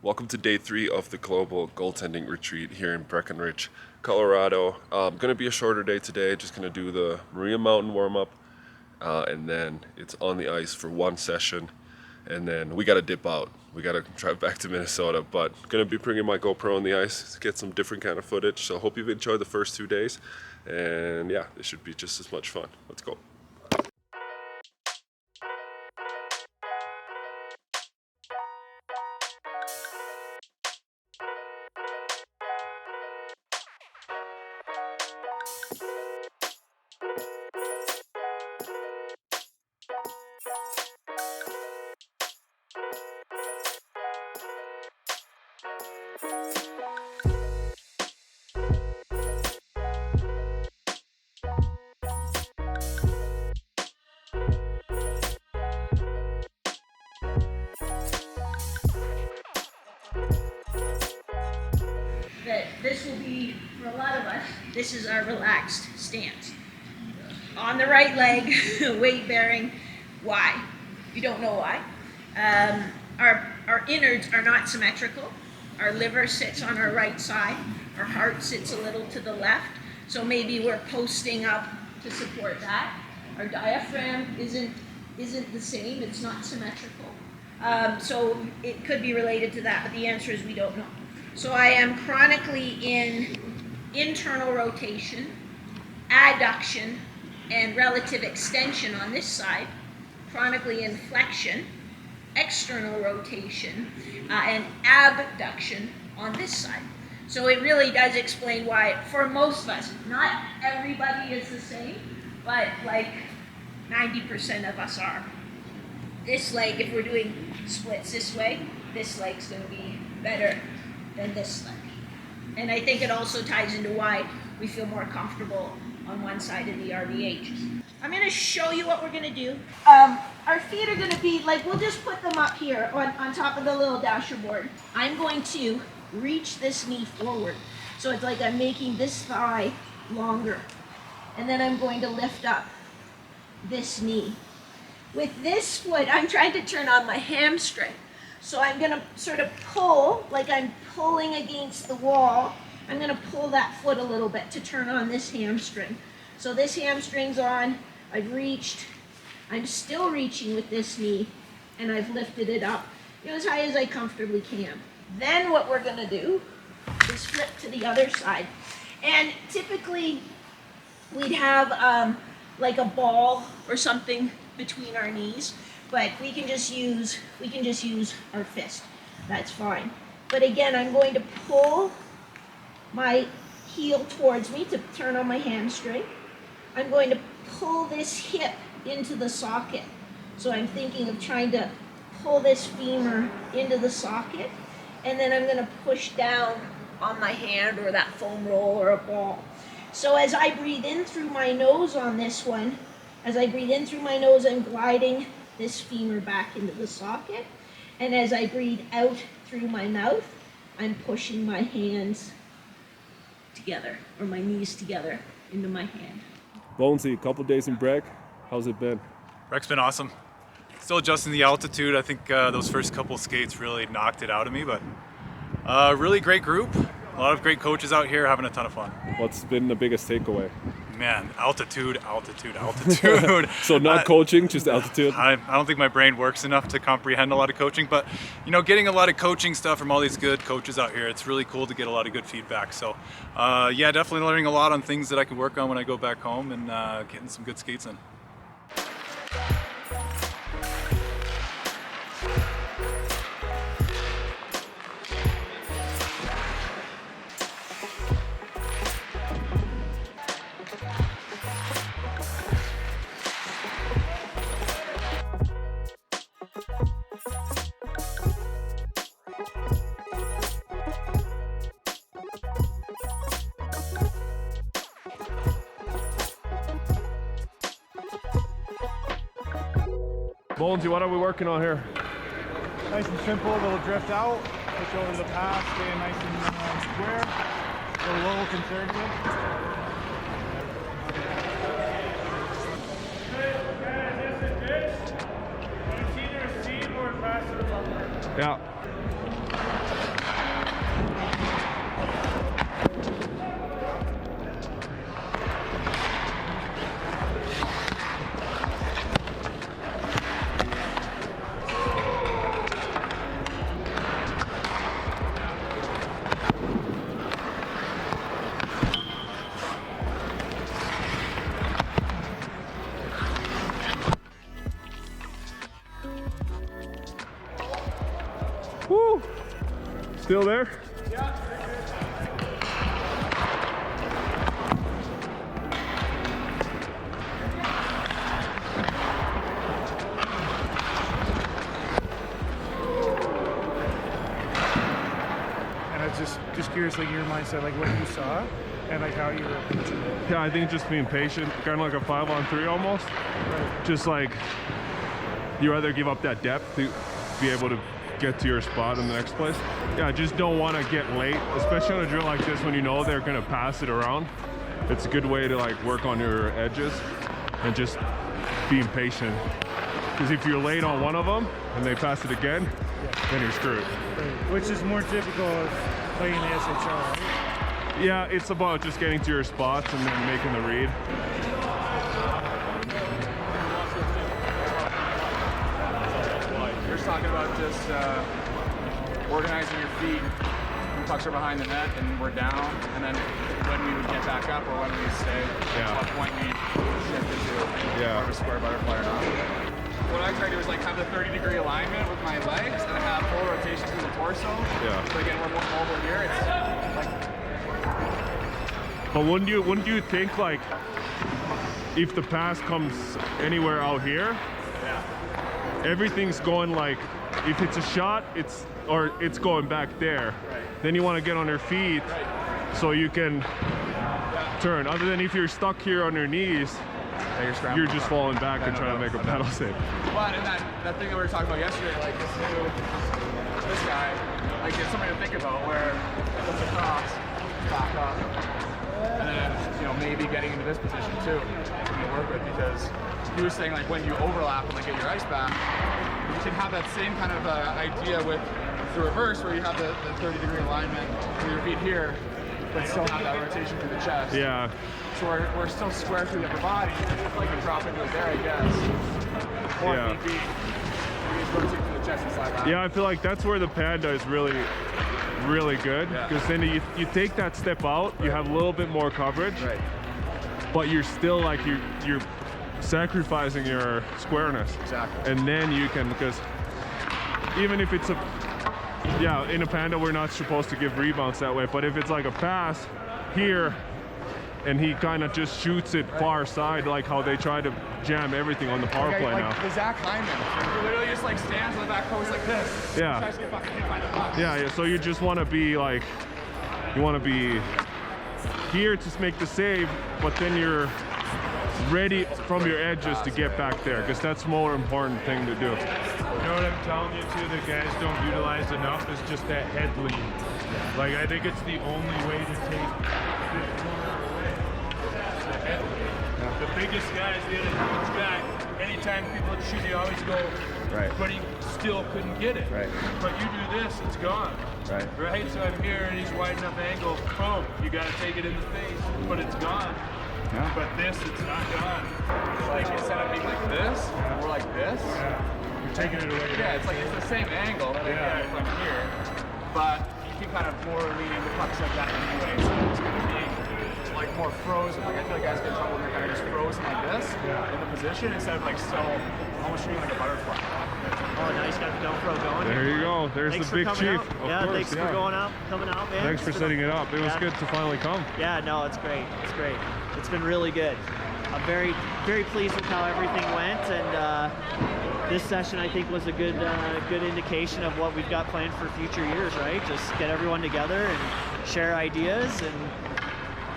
Welcome to day 3 of the global goaltending retreat here in Breckenridge, Colorado. Going to be a shorter day today, just going to do the Maria Mountain warm-up, and then it's on the ice for one session, and then we got to dip out. We got to drive back to Minnesota, but going to be bringing my GoPro on the ice to get some different kind of footage. So hope you've enjoyed the first 2 days, and yeah, it should be just as much fun. Let's go. That this will be, for a lot of us, this is our relaxed stance. On the right leg, weight bearing. Why? You don't know why. Our innards are not symmetrical. Our liver sits on our right side. Our heart sits a little to the left. So maybe we're posting up to support that. Our diaphragm isn't the same. It's not symmetrical. So it could be related to that, but the answer is we don't know. So I am chronically in internal rotation, adduction, and relative extension on this side, chronically in flexion, external rotation, and abduction on this side. So it really does explain why, for most of us, not everybody is the same, but like 90% of us are. This leg, if we're doing splits this way, this leg's going to be better than this leg. And I think it also ties into why we feel more comfortable on one side of the RVH. I'm going to show you what we're going to do. Our feet are going to be like, we'll just put them up here on top of the little dasher board. I'm going to reach this knee forward. So it's like I'm making this thigh longer. And then I'm going to lift up this knee. With this foot, I'm trying to turn on my hamstring. So I'm going to sort of pull, like I'm pulling against the wall. I'm going to pull that foot a little bit to turn on this hamstring. So this hamstring's on, I've reached, I'm still reaching with this knee, and I've lifted it up as high as I comfortably can. Then what we're going to do is flip to the other side. And typically we'd have like a ball or something between our knees. But we can just use our fist. That's fine. But again, I'm going to pull my heel towards me to turn on my hamstring. I'm going to pull this hip into the socket. So I'm thinking of trying to pull this femur into the socket, and then I'm going to push down on my hand or that foam roll or a ball. So as I breathe in through my nose on this one, as I breathe in through my nose, I'm gliding this femur back into the socket, and as I breathe out through my mouth, I'm pushing my hands together, or my knees together, into my hand. BONESY, a couple days in Breck. How's it been? Breck's been awesome. Still adjusting the altitude. I think those first couple skates really knocked it out of me, but really great group. A lot of great coaches out here, having a ton of fun. What's been the biggest takeaway? Man, altitude. So not coaching, just altitude? I don't think my brain works enough to comprehend a lot of coaching, but getting a lot of coaching stuff from all these good coaches out here, it's really cool to get a lot of good feedback. So yeah, definitely learning a lot on things that I can work on when I go back home, and getting some good skates in. BONESY, what are we working on here? Nice and simple, a little drift out, push over the pass, stay nice and square, go low, conservative. Yeah. Still there? Yeah. And I was just curious, like your mindset, like what you saw, and like how you were approaching it. Yeah, I think just being patient, kind of like a 5-on-3 almost. Right. Just like you rather give up that depth to be able to get to your spot in the next place. Yeah, I just don't want to get late, especially on a drill like this when you know they're going to pass it around. It's a good way to like work on your edges and just being patient. Because if you're late on one of them and they pass it again, then you're screwed. Right. Which is more typical of playing the SHL, right? Yeah, it's about just getting to your spots and then making the read. You're talking about just organizing your feet when pucks are behind the net and we're down, and then when we would get back up or when we stay, Yeah. at what point we shift into Yeah. more of a square butterfly or not. What I try to do is like have the 30-degree alignment with my legs and have full rotation through the torso. Yeah. So again, we're more mobile here. It's like, But wouldn't you think like if the pass comes anywhere out here, everything's going like if it's a shot, it's going back there. Right. Then you want to get on your feet so you can turn. Other than if you're stuck here on your knees, yeah, you're scrambling. you're just falling back and no trying to doubt. make a paddle save. But in that thing that we were talking about yesterday, like this guy, like it's something to think about where it goes across, back up, and then maybe getting into this position too to work with, because he was saying like when you overlap and like get your ice back, you can have that same kind of idea with the reverse where you have the 30-degree alignment with your feet here, but still have that rotation through the chest. Yeah. So we're still square through the upper body, like you drop into it there, I guess. Or Yeah. maybe you just rotate through the chest and slide back. Yeah, I feel like that's where the Panda is really good, Yeah. because then you take that step out, you have a little bit more coverage, Right. but you're still like you're sacrificing your squareness. Exactly. And then you can, because even if it's in a Panda we're not supposed to give rebounds that way, but if it's like a pass here and he kind of just shoots it far side, like how they try to jam everything on the power play like now. the Zach Hyman, he literally just like stands on the back post like this. Yeah. Tries to get fucking hit by the puck. Yeah, so you just want to be like, you want to be here to make the save, but then you're ready from your edges to get back there, because that's the more important thing to do. You know what I'm telling you too, that guys don't utilize enough is just that head lean. Like I think it's the only way to take this corner away. It's the head lean. The biggest guy is the other huge guy. Anytime people shoot, you always go, Right. but he still couldn't get it. Right. But you do this, it's gone. Right. Right? So I'm here and he's wide enough angle, boom, you gotta take it in the face, but it's gone. Yeah. But this, it's not gone. Like instead of being like this, we're like this. You're taking it away. Yeah, it's like it's the same angle that I get from here, but you can kind of more lean the pucks like that anyway. So it's gonna be like more frozen. Like I feel like guys get in trouble when they're kind of just frozen like this in the position instead of like still almost shooting like a butterfly. Oh, nice, got the GoPro going. There you go. There's Thanks the big for coming chief. out. Of Yeah, course, thanks for going out, coming out, man. Thanks for It's been setting it up. It was yeah. good to finally come. Yeah, no, it's great. It's great. It's been really good. I'm very, very pleased with how everything went, and this session I think was a good indication of what we've got planned for future years. Right? Just get everyone together and share ideas and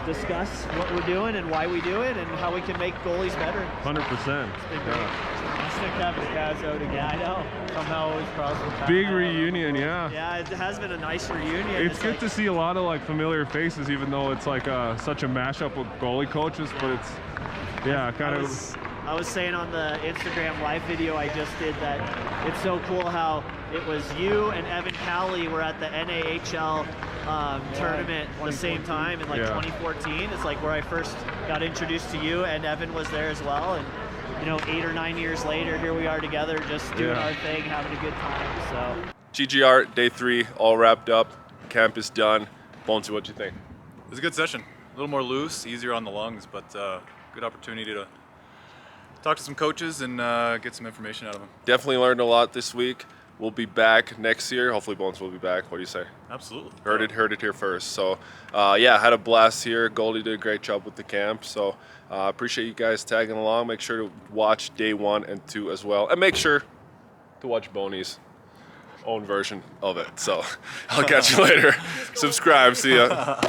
discuss what we're doing and why we do it and how we can make goalies better. 100%. I'll stick having Kaskisuo again. Yeah, I know. Somehow always cross. Big reunion, yeah. Yeah, it has been a nice reunion. It's good like, to see a lot of like familiar faces, even though it's like such a mashup with goalie coaches, but it's, yeah, kind of. I was saying on the Instagram live video I just did that it's so cool how it was you and Evan COWLEY were at the NAHL tournament at the same time in like 2014. It's like where I first got introduced to you, and Evan was there as well. And 8 or 9 years later, here we are together, just doing our thing, having a good time. So GGR day 3 all wrapped up. Camp is done. Bonesy, what do you think? It was a good session. A little more loose, easier on the lungs, but good opportunity to talk to some coaches and get some information out of them. Definitely learned a lot this week. we'll be back next year. Hopefully Bones will be back. What do you say? Absolutely. Heard it here first. So yeah, had a blast here. Goldie did a great job with the camp. So appreciate you guys tagging along. Make sure to watch day 1 and 2 as well, and make sure to watch Boney's own version of it. So I'll catch you later. Subscribe. See ya.